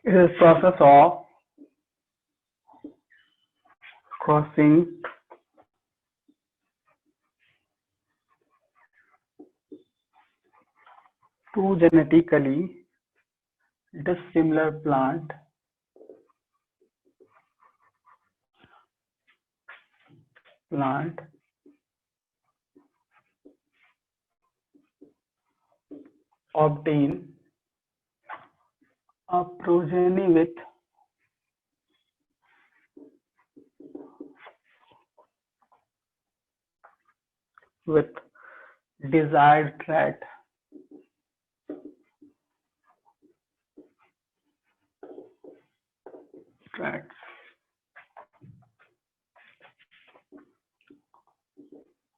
It is process of crossing two genetically dissimilar plant obtain a progeny with desired traits.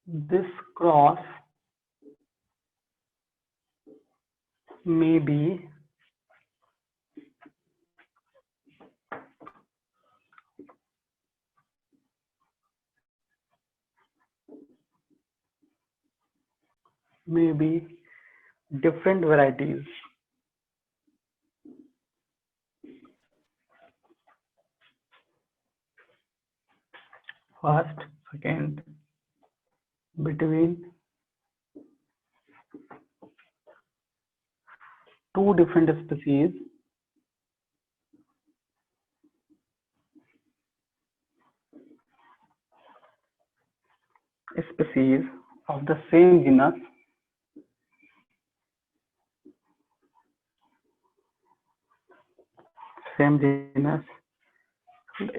This cross may be different varieties. First, second, between two different species of the same genus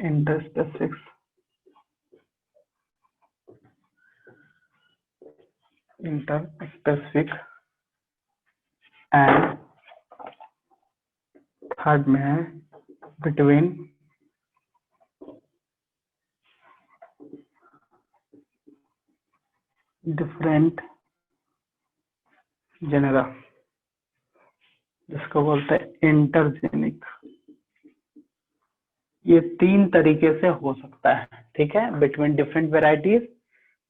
interspecific and third में है between different genera, जिसको बोलते हैं intergenic. ये तीन तरीके से हो सकता है, ठीक है। Between different varieties,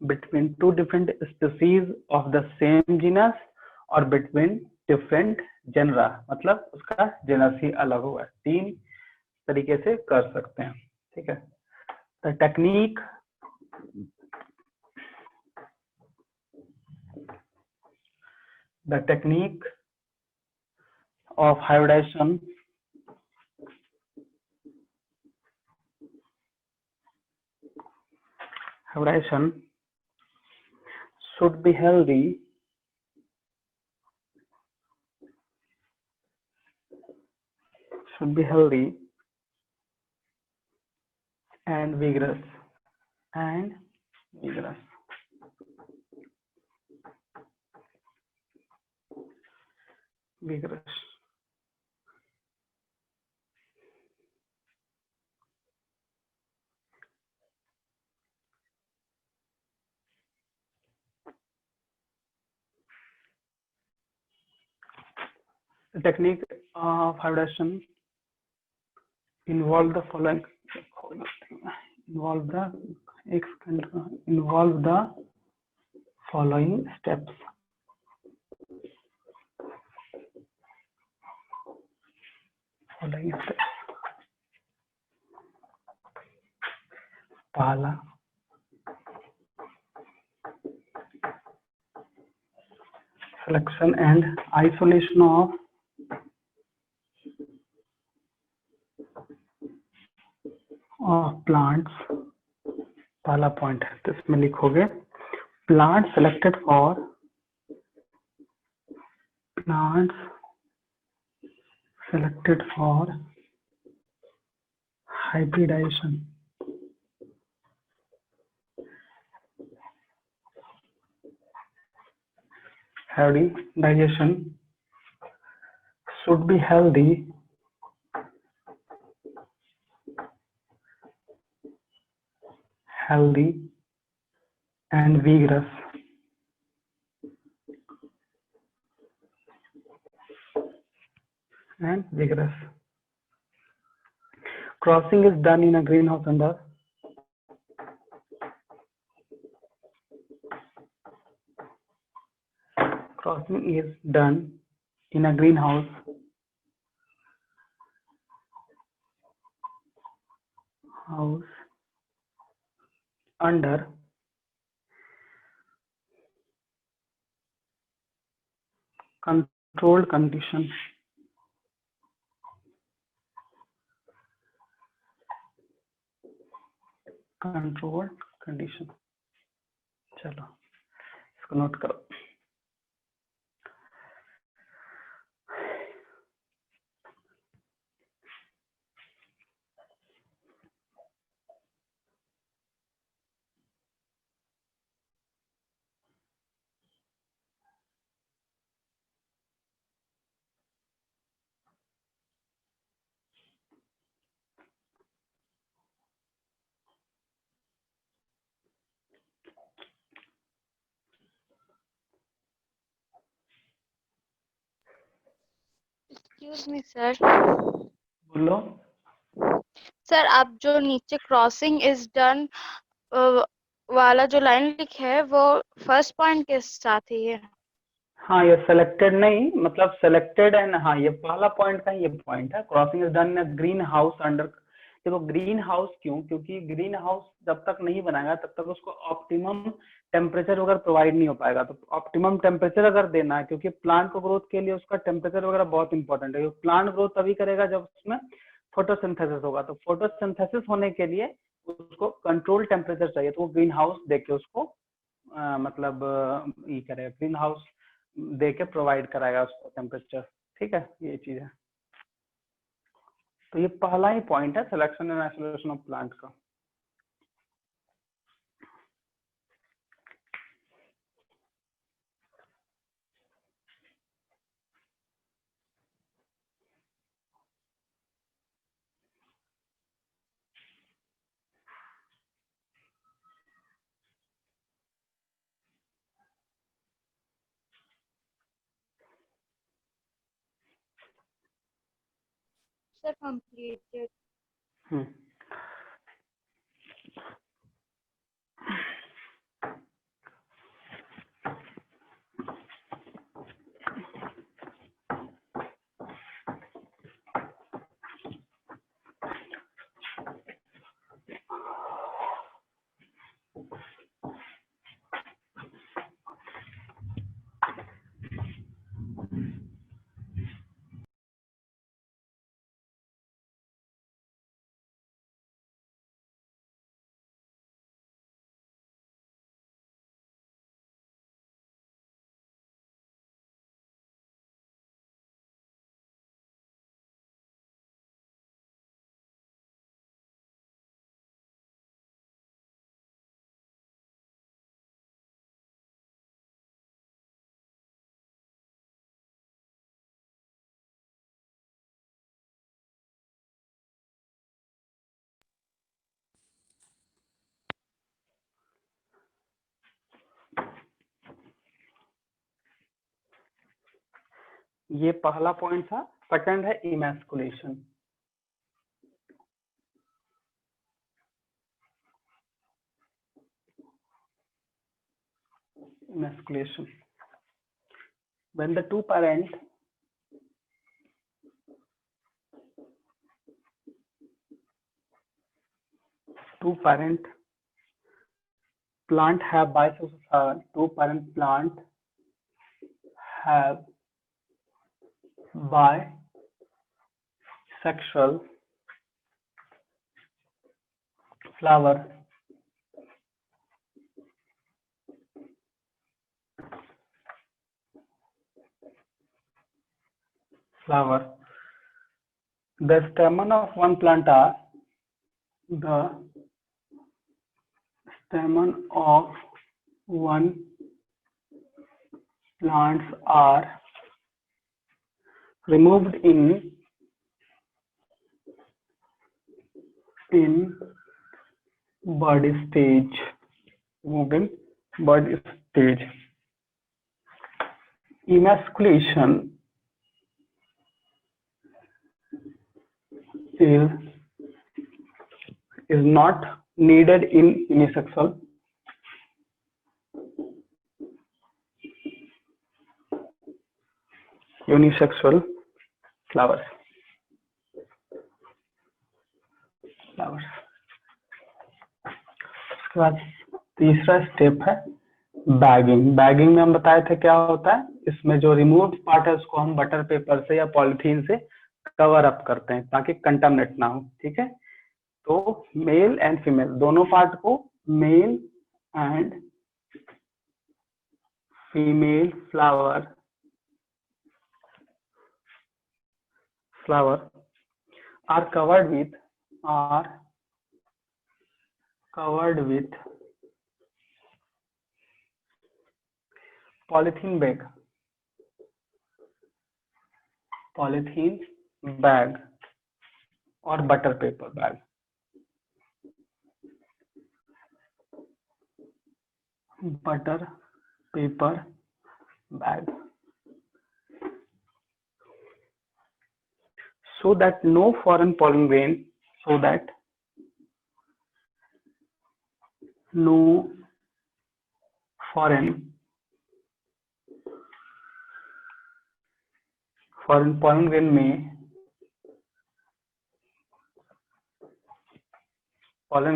between two different species of the same genus, और बिटवीन डिफरेंट जेनरा, मतलब उसका जेनस ही अलग होगा। तीन तरीके से कर सकते हैं, ठीक है। The technique of hybridization should be healthy and vigorous The technique of hybridization involve the following steps. पहला, selection and isolation of plants। पहला पॉइंट है, तो इसमें लिखोगे plants selected for hybridization should be healthy and vigorous. Crossing is done in a greenhouse under house under controlled condition. Controlled condition, चलो इसको note करो। Excuse me sir. बोलो। Sir आप जो नीचे क्रॉसिंग इज डन वाला जो लाइन लिखे है वो फर्स्ट पॉइंट के साथ ही है। हाँ ये सेलेक्टेड नहीं, मतलब सेलेक्टेड एंड, हाँ ये पहला पॉइंट का ये पॉइंट है, crossing is done in green house under. देखो ग्रीन हाउस क्यों, क्योंकि ग्रीन हाउस जब तक नहीं बनाएगा तब तक उसको ऑप्टिमम टेम्परेचर वगैरह प्रोवाइड नहीं हो पाएगा। तो ऑप्टिमम टेम्परेचर अगर देना है, क्योंकि प्लांट को ग्रोथ के लिए उसका टेम्परेचर वगैरह बहुत इंपॉर्टेंट है। प्लांट ग्रोथ तभी करेगा जब उसमें फोटोसिंथेसिस होगा। तो फोटोसिंथेसिस होने के लिए उसको कंट्रोल टेम्परेचर चाहिए, तो वो ग्रीन हाउस देके उसको मतलब ये करेगा, ग्रीन हाउस दे के प्रोवाइड कराएगा उसको टेम्परेचर। ठीक है, ये चीज है। तो ये पहला ही पॉइंट है selection and isolation of plant का। Sir completed. ये पहला पॉइंट था। सेकंड है emasculation. Emasculation. When the two parent plant have two parent plant have bisexual flower, the stamen of one plant are the stamen of one plants are removed in bud stage. Removed in bud stage. Emasculation is not needed in unisexual flowers. उसके बाद तीसरा step है bagging. Bagging में हम बताए थे क्या होता है, इसमें जो रिमूव पार्ट है उसको हम बटर पेपर से या पॉलिथीन से कवर अप करते हैं ताकि कंटामिनेट ना हो। ठीक है, तो मेल एंड फीमेल दोनों पार्ट को male and female flower are covered with polythene bag or butter paper bag. Butter paper bag, so that no foreign pollen grain, no foreign pollen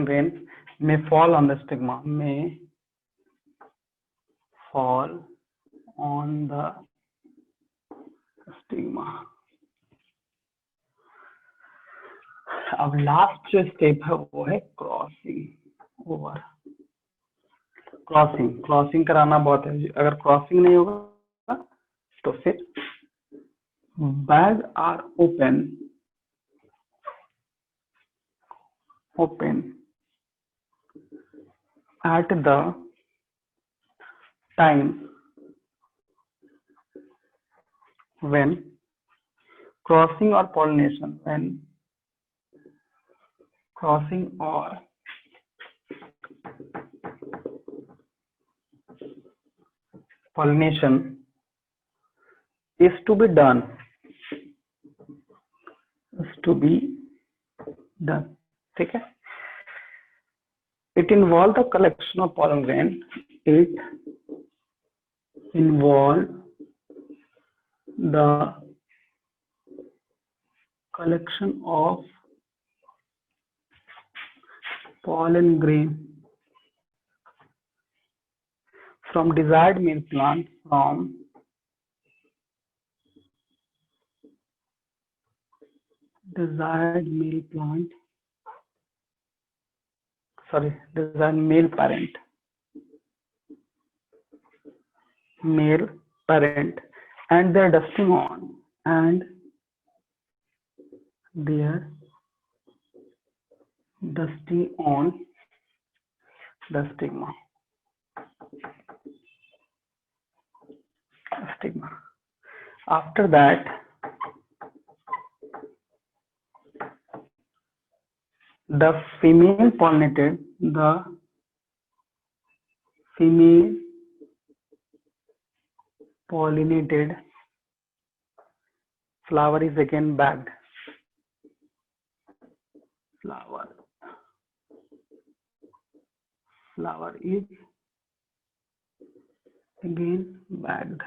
grain may fall on the stigma, अब last जो step है वो है crossing कराना बहुत है। अगर crossing नहीं होगा तो फिर bag are open at the time when crossing or pollination is to be done. ठीक है, it involve the collection of pollen grain. It involve the collection of pollen grain from desired male plant desired male parent and their dusting on the stigma. After that, the female pollinated flower is again bagged. Flower is again bagged.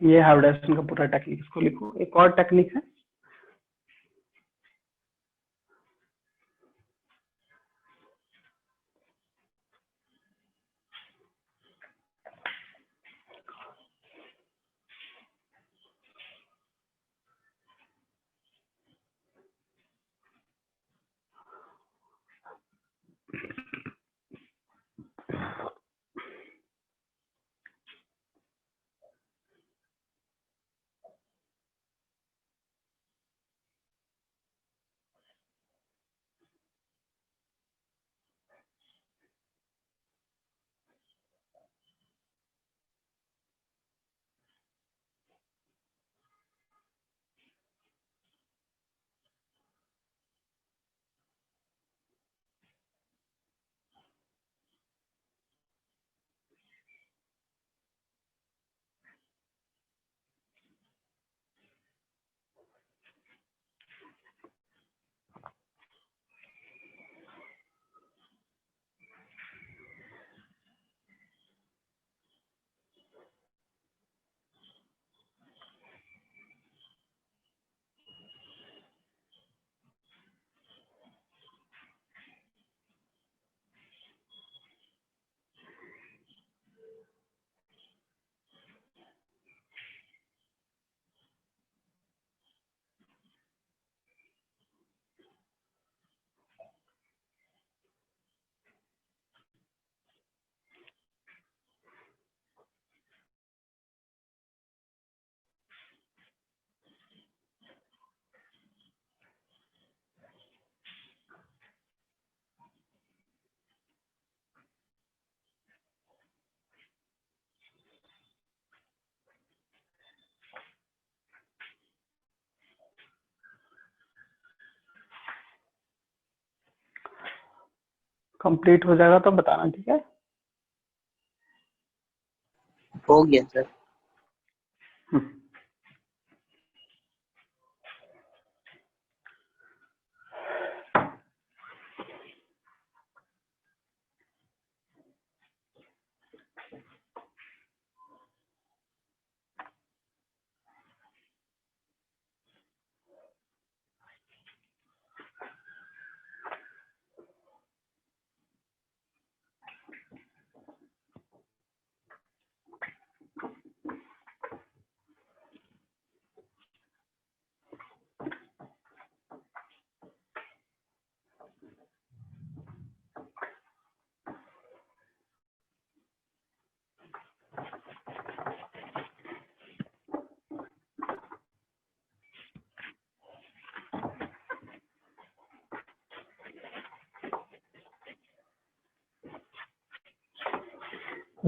ये hybridisation का पूरा technique, इसको लिखो। एक और technique है complete हो जाएगा तो बताना, ठीक है। हो गया सर।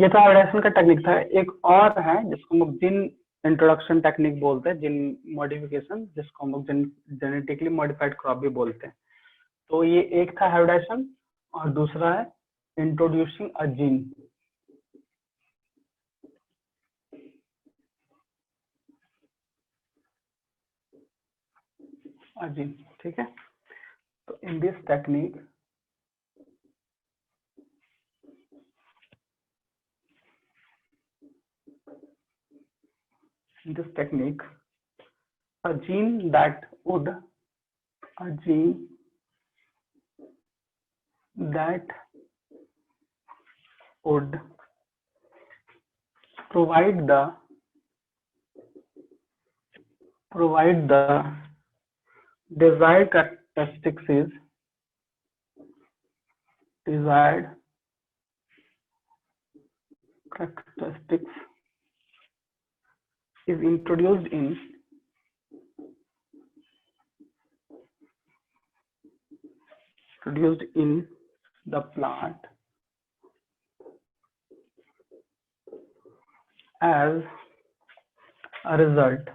ये तो हाइब्रिडाइजेशन का टेक्निक था। एक और है जिसको हम लोग जिन इंट्रोडक्शन टेक्निक बोलते हैं, जिन मॉडिफिकेशन, जिसको हम लोग जेनेटिकली मॉडिफाइड क्रॉप भी बोलते हैं। तो ये एक था हाइब्रिडाइजेशन और दूसरा है इंट्रोड्यूसिंग अ जीन। जीन, ठीक है। तो in this technique a gene that would provide the desired characteristics is introduced in the plant as a result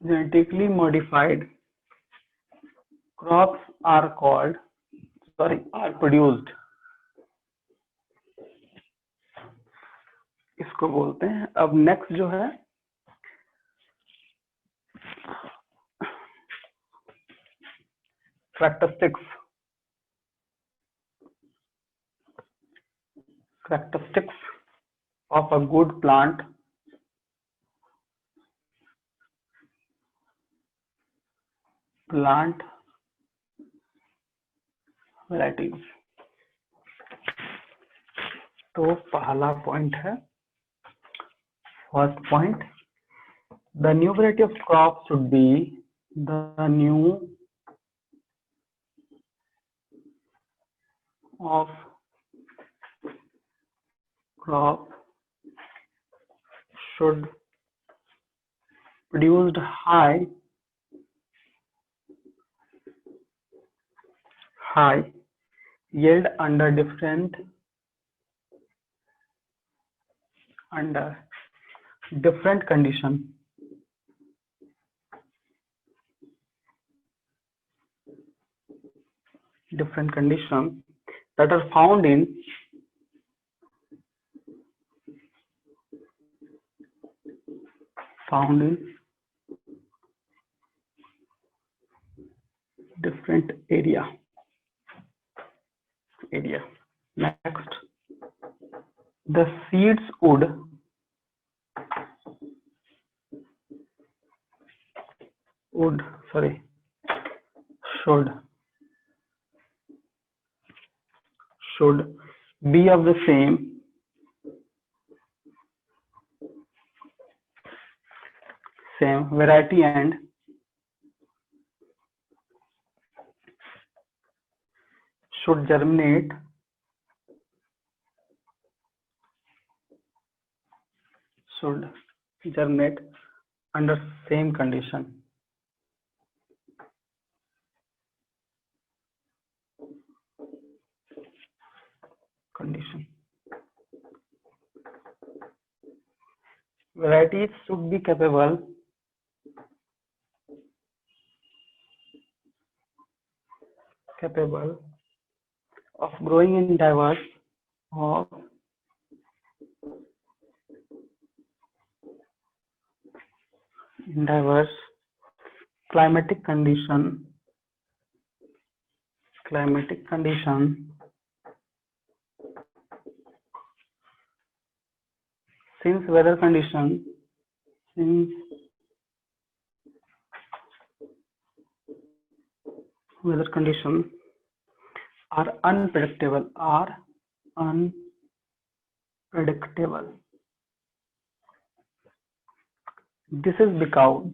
genetically modified crops are produced। इसको बोलते हैं। अब नेक्स्ट जो है characteristics of a good plant varieties। तो पहला point है, first point, the new variety of crop should be the new of crop should produced high yield under different condition that are found in different area. Next, the seeds should be of the same variety and should germinate under same condition। Varieties should be capable of growing in of diverse climatic condition since weather conditions are unpredictable. This is because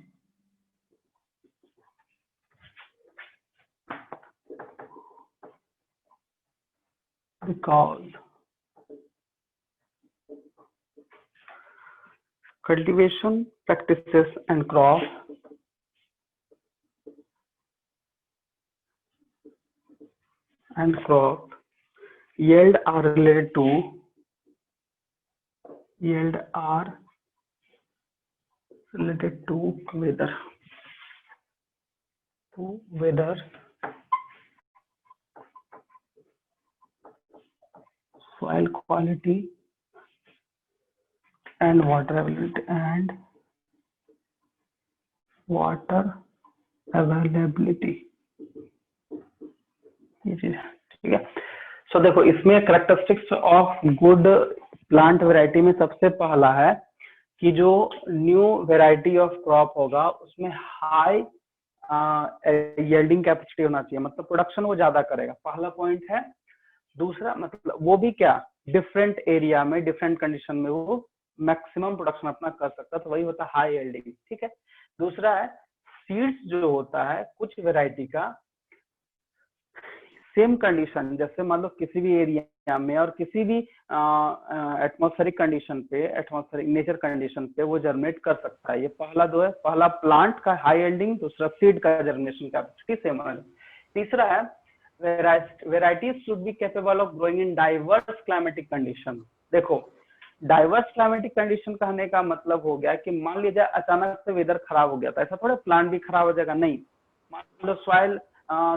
cultivation practices and crop yield are related to weather, soil quality, and water availability. ये चीज है, ठीक है। सो देखो इसमें characteristics of good plant variety में सबसे पहला है कि जो न्यू वैरायटी ऑफ क्रॉप होगा उसमें हाई यील्डिंग कैपेसिटी होना चाहिए, मतलब प्रोडक्शन वो ज्यादा करेगा, पहला पॉइंट है। दूसरा मतलब वो भी क्या डिफरेंट एरिया में डिफरेंट कंडीशन में वो मैक्सिमम प्रोडक्शन अपना कर सकता है, तो वही होता है हाई यील्डिंग, ठीक है। दूसरा है सीड्स जो होता है कुछ वैरायटी का सेम कंडीशन, जैसे मान लो किसी भी एरिया में और किसी भी एटमॉस्फेरिक कंडीशन पे, एटमॉस्फेरिक नेचर कंडीशन पे वो जर्मिनेट कर सकता है। ये पहला दो है, पहला प्लांट का हाई यील्डिंग, दूसरा सीड का जर्मिनेशन कैपेसिटी सेम है। तीसरा है varieties should be capable of growing in diverse climatic condition. देखो डाइवर्स क्लाइमेटिक कंडीशन कहने का मतलब हो गया कि मान लीजिए अचानक से वेदर खराब हो गया था, ऐसा थोड़ा प्लांट भी खराब हो जाएगा, नहीं। मान लो सॉइल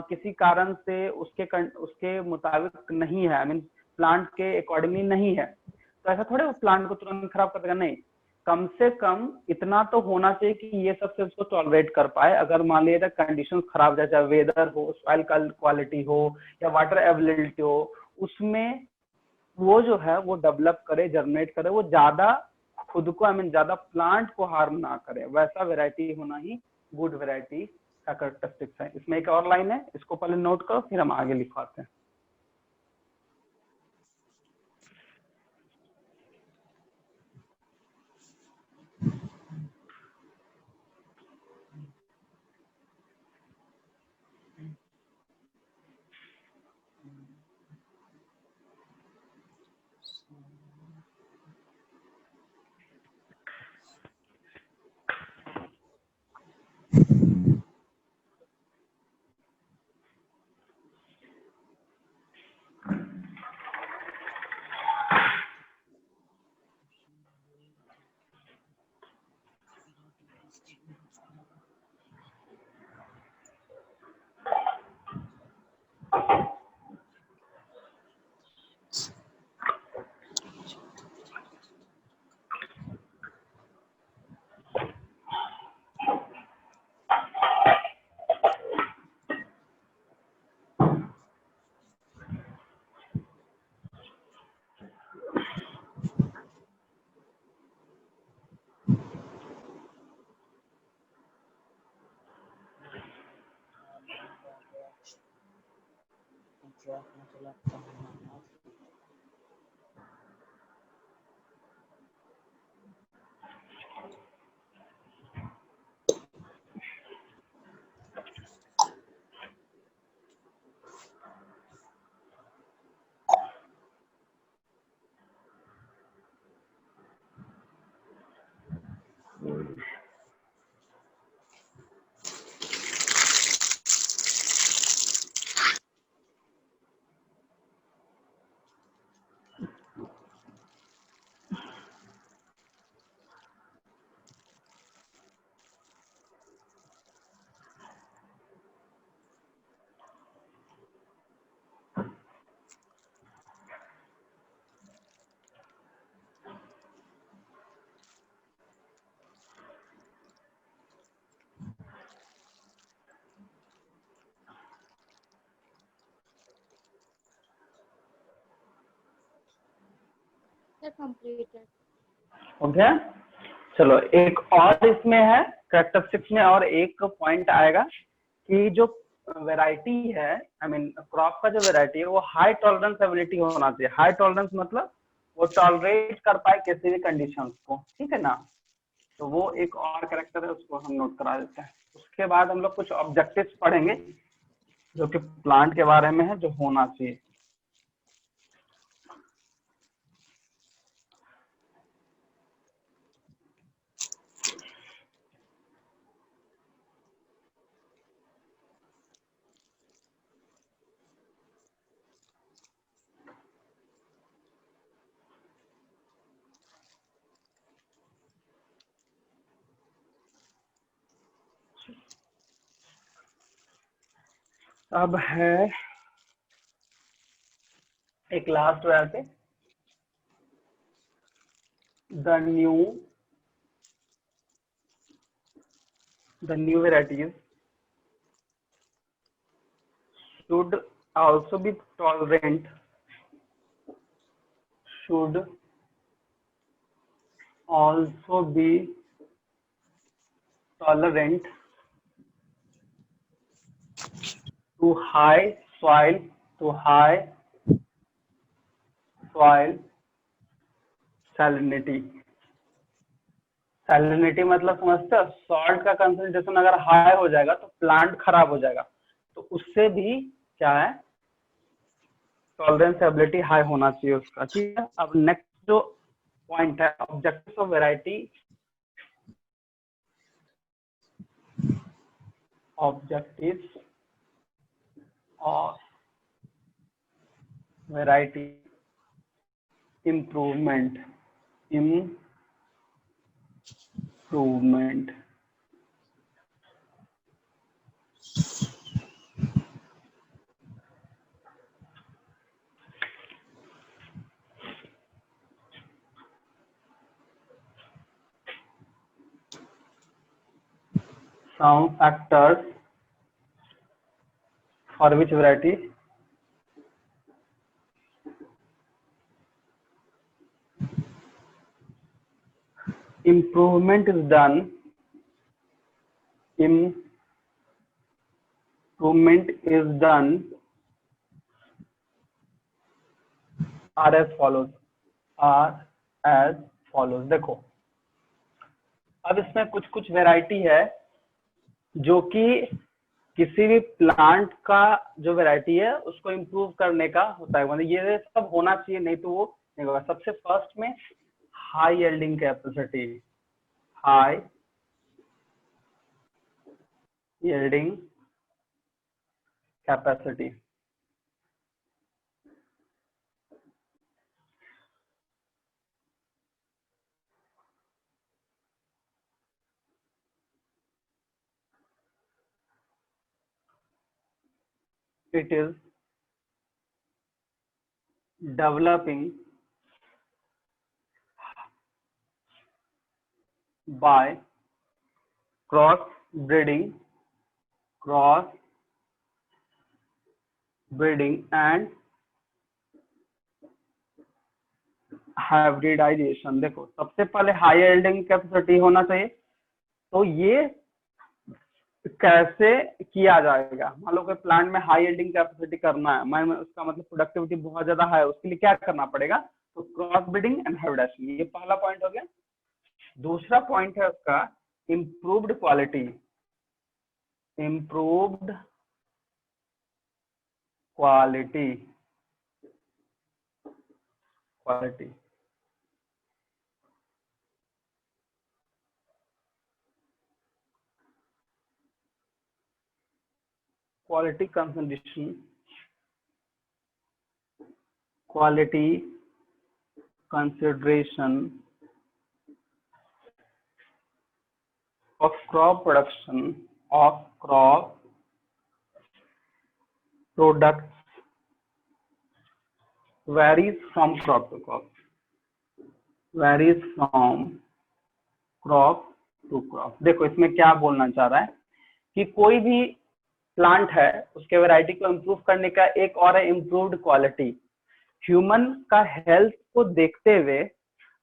किसी कारण से उसके मुताबिक नहीं है, आई मीन प्लांट के अकॉर्डिंगली नहीं है, तो ऐसा थोड़े प्लांट को तुरंत खराब कर देगा, नहीं। कम से कम इतना तो होना चाहिए कि ये सबसे उसको टॉलरेट कर पाए। अगर मान लीजिए कंडीशन खराब जाए, चाहे वेदर हो, सॉइल क्वालिटी हो या वाटर अवेलेबिलिटी हो, उसमें वो जो है वो डेवलप करे, जर्मिनेट करे, वो ज्यादा खुद को आई मीन ज्यादा प्लांट को हार्म ना करे, वैसा वेराइटी होना ही गुड वेराइटी का कैरेक्टरिस्टिक्स है। इसमें एक और लाइन है, इसको पहले नोट करो फिर हम आगे लिखवाते हैं। Sir completed. हो गया। चलो एक और इसमें है कैरेक्टरिस्टिक्स में, और एक पॉइंट आएगा कि जो वैरायटी है, आई मीन क्रॉप का जो वैरायटी है वो हाई टॉलरेंस एबिलिटी होना चाहिए। हाई टॉलरेंस मतलब वो टॉलरेट कर पाए किसी भी कंडीशंस को, ठीक है ना। तो वो एक और कैरेक्टर है, उसको हम नोट करा देते हैं। उसके बाद हम लोग कुछ ऑब्जेक्टिव्स पढ़ेंगे जो कि प्लांट के बारे में है, जो होना चाहिए। अब है एक last variety, the new varieties should also be tolerant, should also be tolerant to high soil salinity। Salinity मतलब समझते हो, सॉल्ट का कंसंट्रेशन अगर हाई हो जाएगा तो प्लांट खराब हो जाएगा, तो उससे भी क्या है, टॉलरेंस एबिलिटी हाई होना चाहिए उसका, ठीक है। अब नेक्स्ट जो पॉइंट है, objectives of variety, objectives of variety improvement some factors for which variety improvement is done are as follows। देखो अब इसमें कुछ कुछ वैरायटी है जो कि किसी भी प्लांट का जो वैरायटी है उसको इम्प्रूव करने का होता है, मतलब ये सब होना चाहिए, नहीं तो वो नहीं होगा। सबसे फर्स्ट में high yielding capacity, high yielding capacity, it is developing by cross breeding and hybridisation. देखो सबसे पहले हाई यील्डिंग कैपेसिटी होना चाहिए, तो ये कैसे किया जाएगा, मान लो कि प्लांट में हाई यील्डिंग कैपेसिटी करना है, मैं उसका मतलब प्रोडक्टिविटी बहुत ज्यादा है, उसके लिए क्या करना पड़ेगा, तो क्रॉस ब्रीडिंग एंड हाइब्रिडाइजेशन, ये पहला पॉइंट हो गया। दूसरा पॉइंट है उसका improved quality, quality consideration of crop production products varies from crop to crop, देखो इसमें क्या बोलना चाह रहा है कि कोई भी प्लांट है उसके वैरायटी को इम्प्रूव करने का एक और है इम्प्रूव्ड क्वालिटी, ह्यूमन का हेल्थ को देखते हुए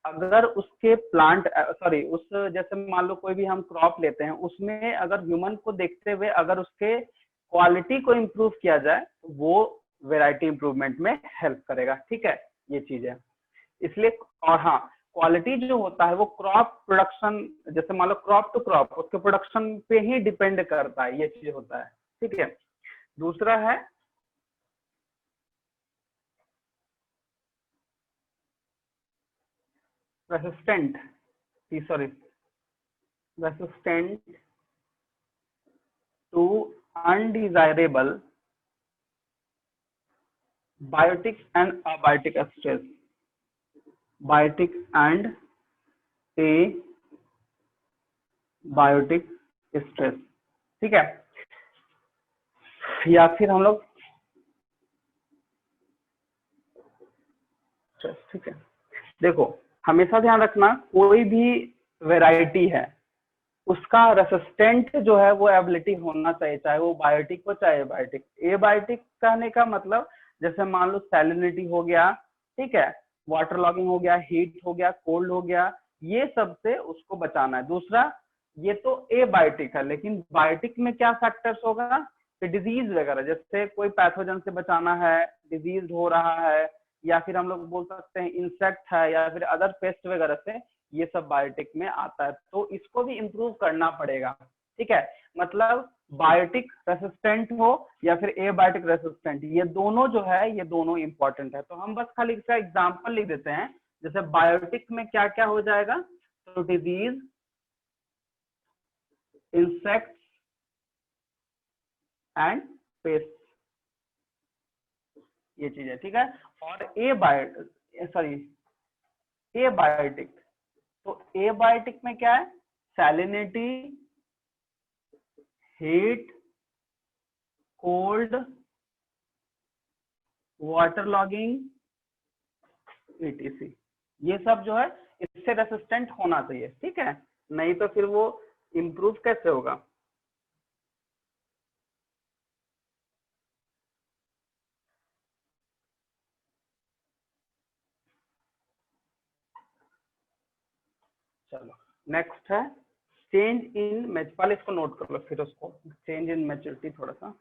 अगर उसके प्लांट उस जैसे मान लो कोई भी हम क्रॉप लेते हैं, उसमें अगर ह्यूमन को देखते हुए अगर उसके क्वालिटी को इम्प्रूव किया जाए तो वो वेराइटी इंप्रूवमेंट में हेल्प करेगा। ठीक है, ये चीज है। इसलिए और हाँ, क्वालिटी जो होता है वो क्रॉप प्रोडक्शन, जैसे मान लो क्रॉप टू क्रॉप, उसके प्रोडक्शन पे ही डिपेंड करता है, ये चीज होता है। ठीक है, दूसरा है resistant to undesirable biotic and abiotic stress, biotic and abiotic stress. ठीक है, या फिर हम लोग ठीक है, देखो हमेशा ध्यान रखना कोई भी वैरायटी है उसका रेसिस्टेंट जो है वो एबिलिटी होना चाहिए, चाहे वो बायोटिक हो चाहे एबायोटिक। एबायोटिक कहने का मतलब जैसे मान लो सैलिनिटी हो गया, ठीक है, वाटर लॉगिंग हो गया, हीट हो गया, कोल्ड हो गया, ये सब से उसको बचाना है। दूसरा, ये तो एबायोटिक है, लेकिन बायोटिक में क्या फैक्टर्स होगा कि डिजीज वगैरह, जैसे कोई पैथोजन से बचाना है, डिजीज हो रहा है, या फिर हम लोग बोल सकते हैं इंसेक्ट है, या फिर अदर पेस्ट वगैरह से, ये सब बायोटिक में आता है, तो इसको भी इम्प्रूव करना पड़ेगा। ठीक है, मतलब बायोटिक रेसिस्टेंट हो या फिर एबायोटिक रेसिस्टेंट, ये दोनों जो है ये दोनों इंपॉर्टेंट है। तो हम बस खाली इसका एग्जांपल लिख देते हैं, जैसे बायोटिक में क्या क्या हो जाएगा, तो डिजीज, इंसेक्ट्स एंड पेस्ट, ये चीज है। ठीक है, और एबायोटिक, तो एबायोटिक में क्या है, salinity, heat, cold, water logging, etc, ये सब जो है इससे रेसिस्टेंट होना चाहिए। ठीक है, नहीं तो फिर वो इम्प्रूव कैसे होगा। चलो नेक्स्ट है चेंज इन पहले इसको नोट कर लो, फिर उसको चेंज इन मैच्योरिटी थोड़ा सा।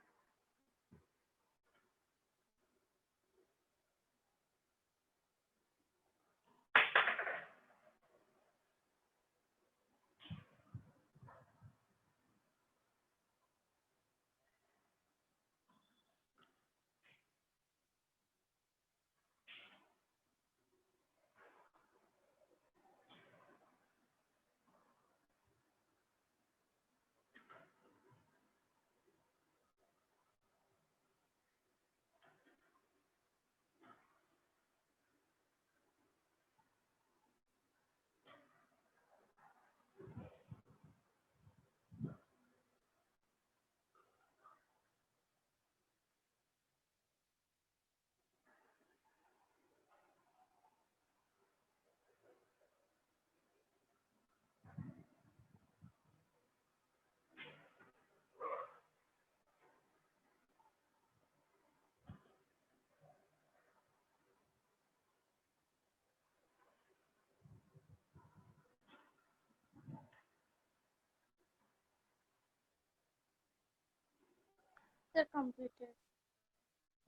Sir completed.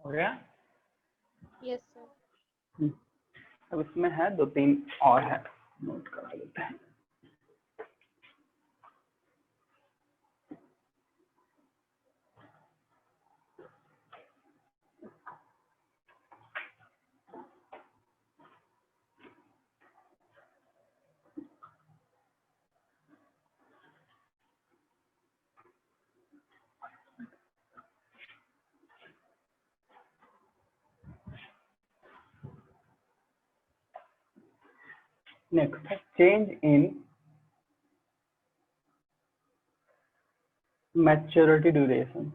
हो गया। Yes sir. अब इसमें है 2-3 और है, नोट करा लेते हैं। नेक्स्ट है change in maturity duration.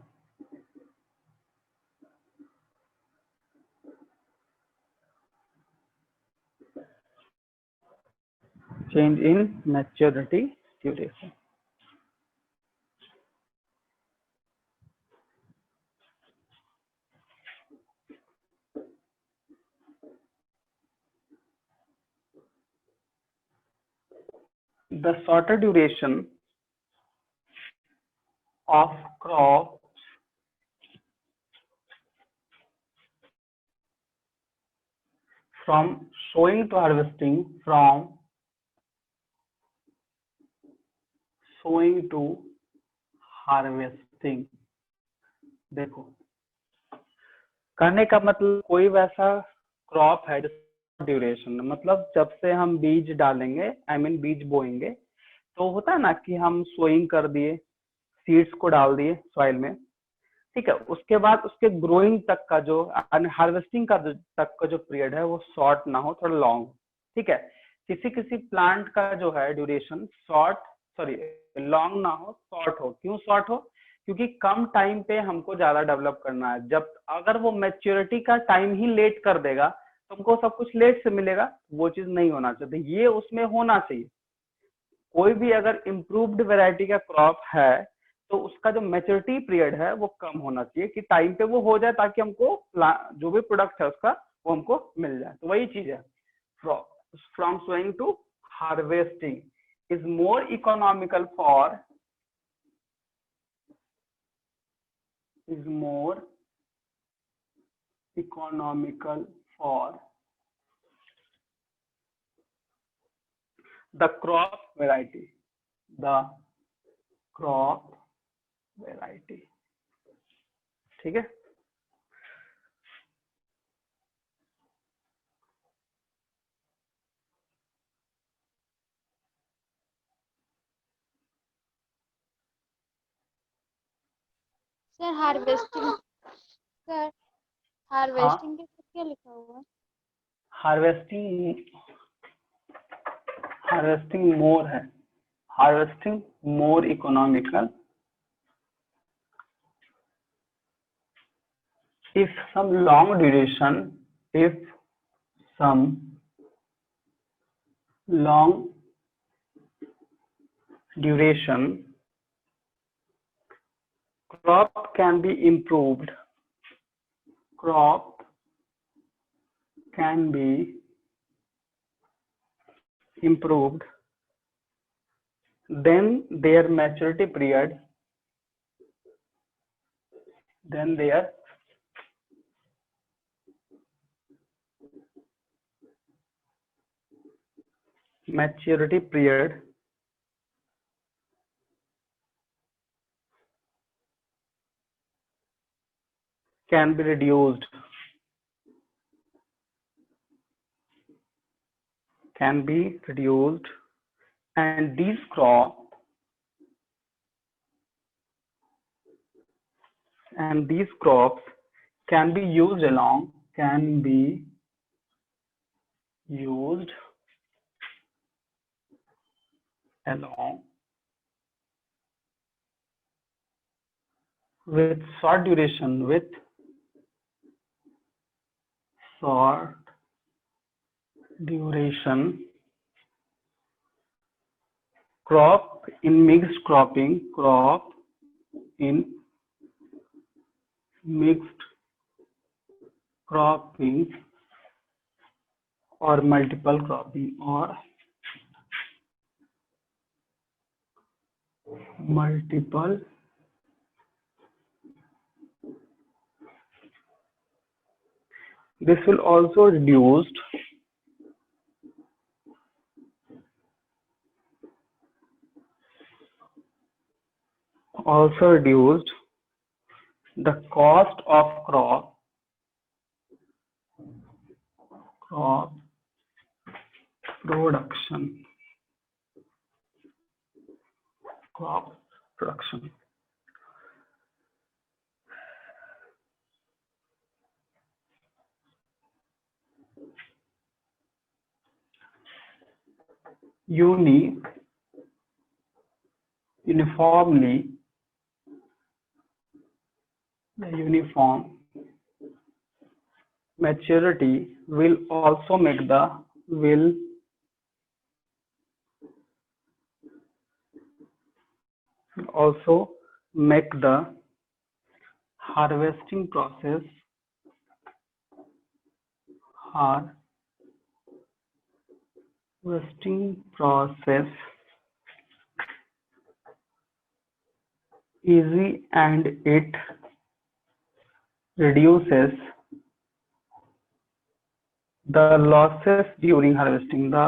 Change in maturity duration, the shorter duration of crop from sowing to harvesting, from sowing to harvesting. देखो कहने का मतलब कोई वैसा क्रॉप है ड्यूरेशन, मतलब जब से हम बीज डालेंगे, आई मीन बीज बोएंगे, तो होता है ना कि हम सोइंग कर दिए, सीड्स को डाल दिए सॉइल में, ठीक है, उसके बाद उसके ग्रोइंग तक का जो हार्वेस्टिंग का तक का जो पीरियड है वो शॉर्ट ना हो, थोड़ा लॉन्ग, ठीक है। किसी किसी प्लांट का जो है ड्यूरेशन लॉन्ग ना हो, शॉर्ट हो। क्यों शॉर्ट हो? क्योंकि कम टाइम पे हमको ज्यादा डेवलप करना है। जब अगर वो मैच्योरिटी का टाइम ही लेट कर देगा तो हमको सब कुछ लेट से मिलेगा, वो चीज नहीं होना चाहिए, ये उसमें होना चाहिए। कोई भी अगर इम्प्रूव्ड वैरायटी का क्रॉप है तो उसका जो मैच्योरिटी पीरियड है वो कम होना चाहिए, कि टाइम पे वो हो जाए ताकि हमको जो भी प्रोडक्ट है उसका वो हमको मिल जाए। तो वही चीज है, from sowing to harvesting is more economical for the crop variety, ठीक है। सर हार्वेस्टिंग के साथ क्या लिखा हुआ है? हार्वेस्टिंग मोर है, harvesting more economical if some long duration crop can be improved, then their maturity period can be reduced, and these crops can be used along with short duration crop in mixed cropping, or multiple cropping, this will also reduce the cost of crop production. Uniform maturity will also make the harvesting process easy and it reduces the losses during harvesting. The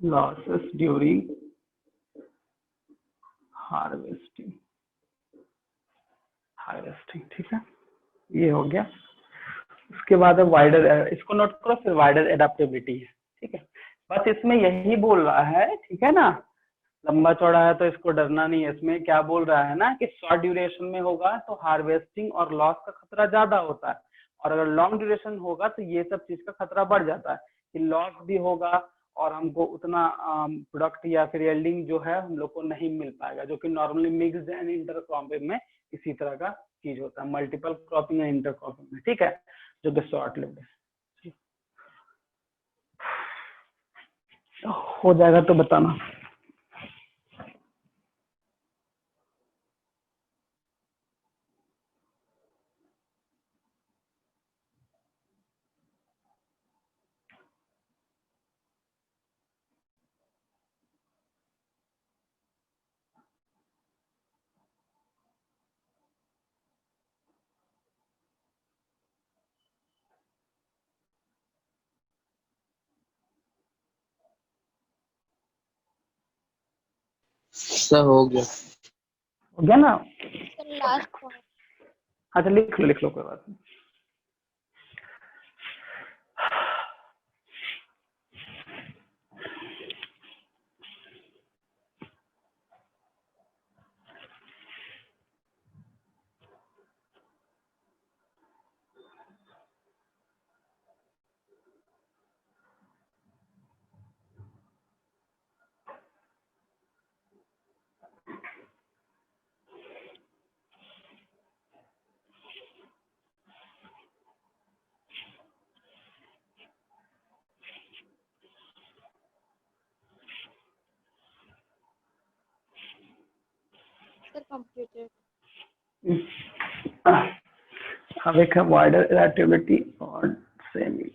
losses during harvesting ठीक है, ये हो गया। उसके बाद है wider, इसको note करो, फिर वाइडर एडेप्टेबिलिटी है, ठीक है। बस इसमें यही बोल रहा है, ठीक है ना, लंबा चौड़ा है तो इसको डरना नहीं है। इसमें क्या बोल रहा है ना कि शॉर्ट ड्यूरेशन में होगा तो हार्वेस्टिंग और लॉस का खतरा ज्यादा होता है, और अगर लॉन्ग ड्यूरेशन होगा तो ये सब चीज का खतरा बढ़ जाता है कि लॉस भी होगा और हमको उतना प्रोडक्ट या फिर यील्डिंग जो है हम लोग को नहीं मिल पाएगा, जो कि normally mixed and inter cropping में इसी तरह का चीज होता है, multiple cropping and inter cropping में, ठीक है, जो कि शॉर्ट लिव्ड है। हो जाएगा तो बताना। सर हो गया। हो गया ना? Sir last point. अच्छा लिख लो कोई बात नहीं। Sir computer. अब एक है वाइडर एडेप्टेबिलिटी और सेमी।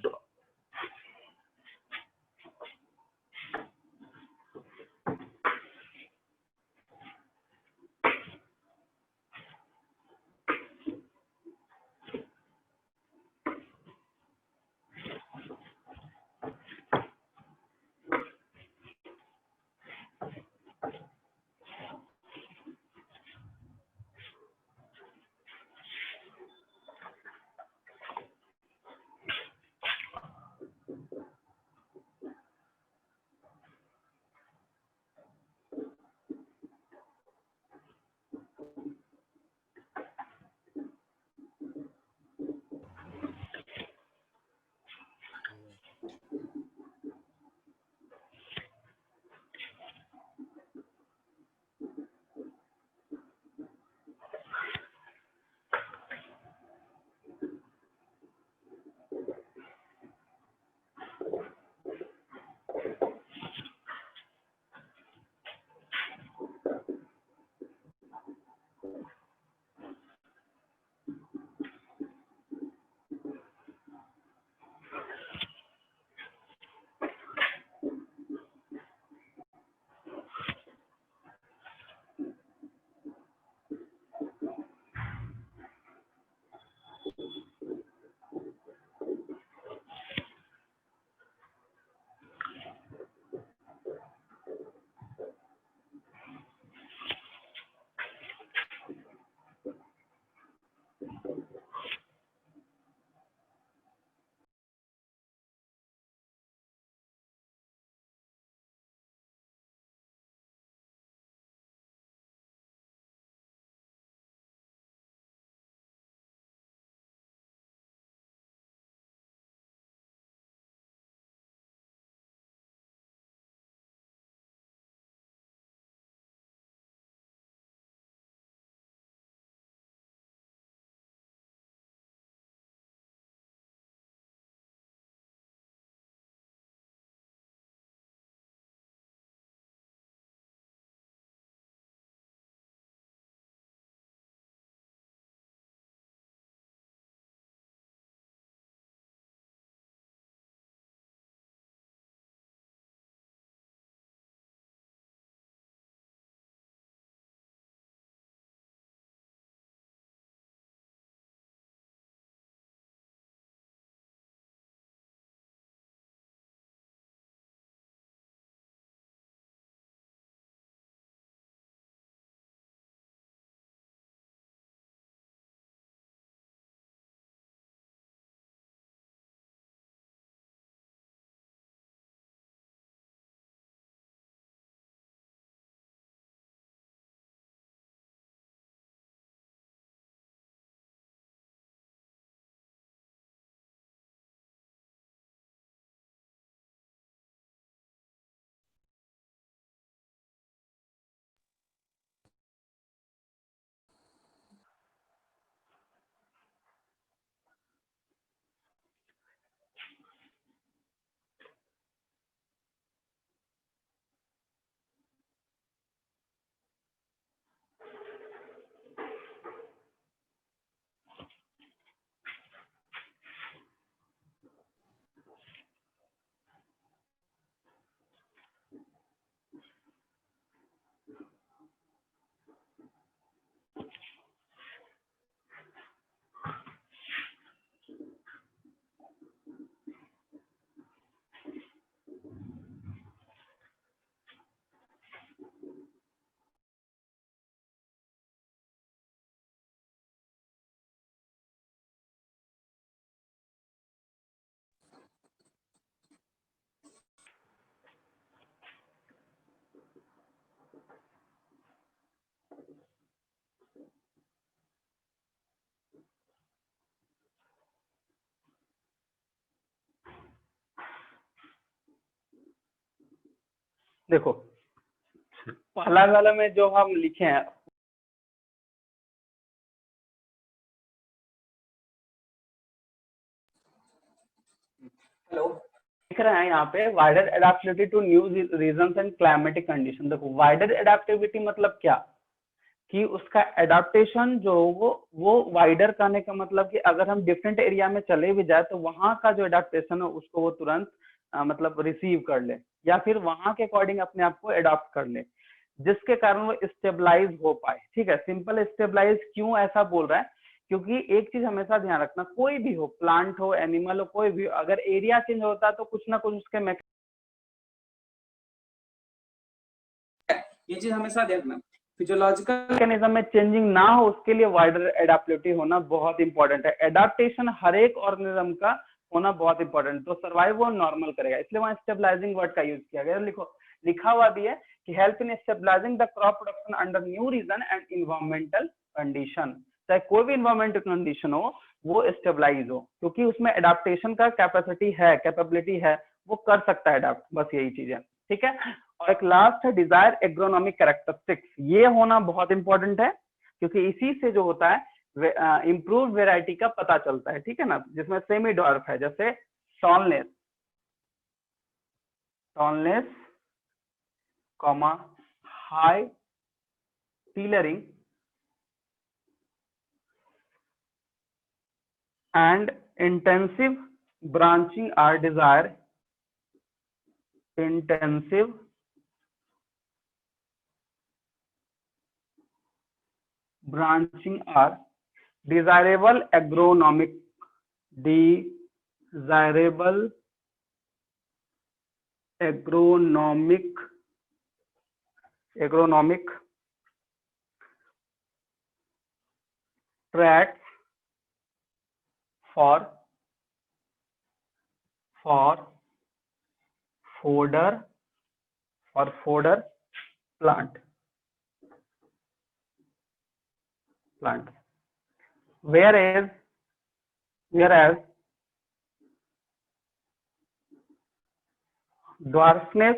देखो पहला वाला में जो हम लिखे हैं लिख रहे हैं यहाँ पे wider adaptability to new regions and climatic condition. देखो वाइडर एडेप्टेबिलिटी मतलब क्या कि उसका एडाप्टेशन जो वो वाइडर करने का मतलब कि अगर हम डिफरेंट एरिया में चले भी जाए तो वहां का जो एडाप्टेशन है उसको वो तुरंत मतलब रिसीव कर ले या फिर वहां के अकॉर्डिंग अपने आप को एडॉप्ट कर ले, जिसके कारण वो स्टेबलाइज हो पाए। ठीक है, सिंपल स्टेबलाइज क्यों ऐसा बोल रहा है, क्योंकि एक चीज हमेशा ध्यान रखना, कोई भी हो, प्लांट हो, एनिमल हो, कोई भी हो, अगर एरिया चेंज होता है तो कुछ ना कुछ उसके ये चीज हमेशा देखना, फिजियोलॉजिकल मैकेनिज्म में चेंजिंग ना हो उसके लिए वाइडर एडाप्टेबिलिटी होना बहुत इंपॉर्टेंट है। एडाप्टेशन हर एक ऑर्गेनिज्म का होना बहुत इंपॉर्टेंट, तो सर्वाइव वो नॉर्मल करेगा, इसलिए वहां स्टेबलाइजिंग वर्ड का यूज किया गया। लिखो लिखा हुआ भी है कि help in stabilising the crop production under new region and environmental condition. चाहे कोई भी इन्वायरमेंटल कंडीशन हो वो स्टेबलाइज हो, क्योंकि उसमें एडाप्टेशन का कैपेसिटी है, कैपेबिलिटी है, वो कर सकता है अडाप्ट, बस यही चीज है। ठीक है, और एक लास्ट है डिजायर एग्रोनॉमिक कैरेक्टरिस्टिक्स, ये होना बहुत इंपॉर्टेंट है क्योंकि इसी से जो होता है इंप्रूव वेराइटी का पता चलता है। ठीक है ना, जिसमें सेमी डॉर्फ है, जैसे tallness, tallness comma high tillering and intensive branching are desired, intensive branching are desirable agronomic, desirable agronomic traits for fodder plant, whereas dwarfness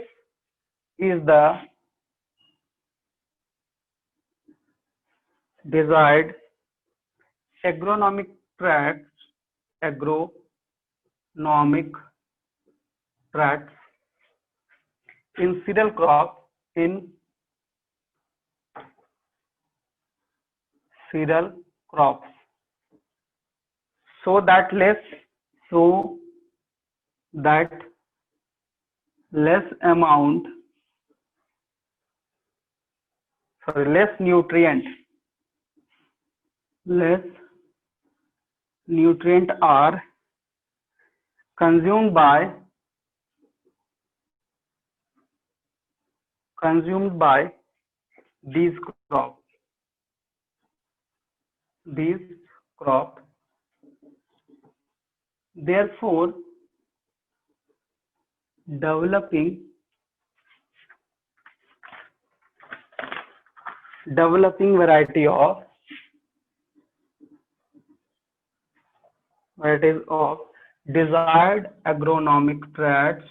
is the desired agronomic traits in cereal crops, so that less nutrient are consumed by these crops, therefore developing varieties of desired agronomic traits,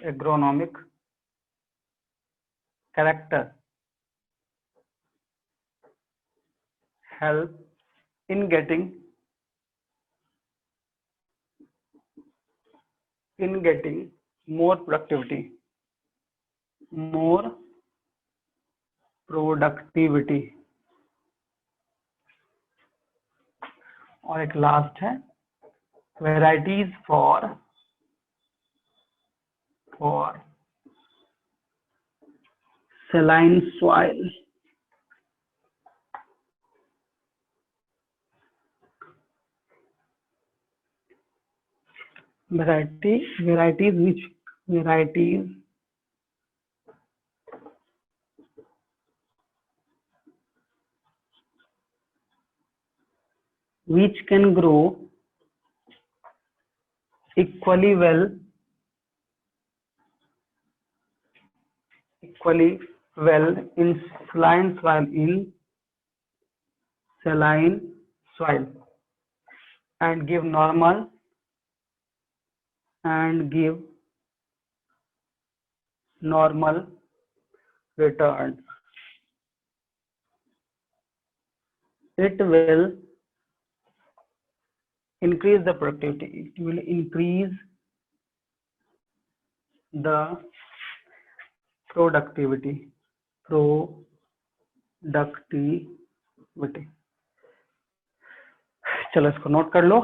agronomic character help in getting more productivity, और एक last है varieties for saline soil, varieties which can grow equally well in saline soil and give normal and give normal returns. It will increase the productivity. It will increase the productivity. चलो इसको note कर लो.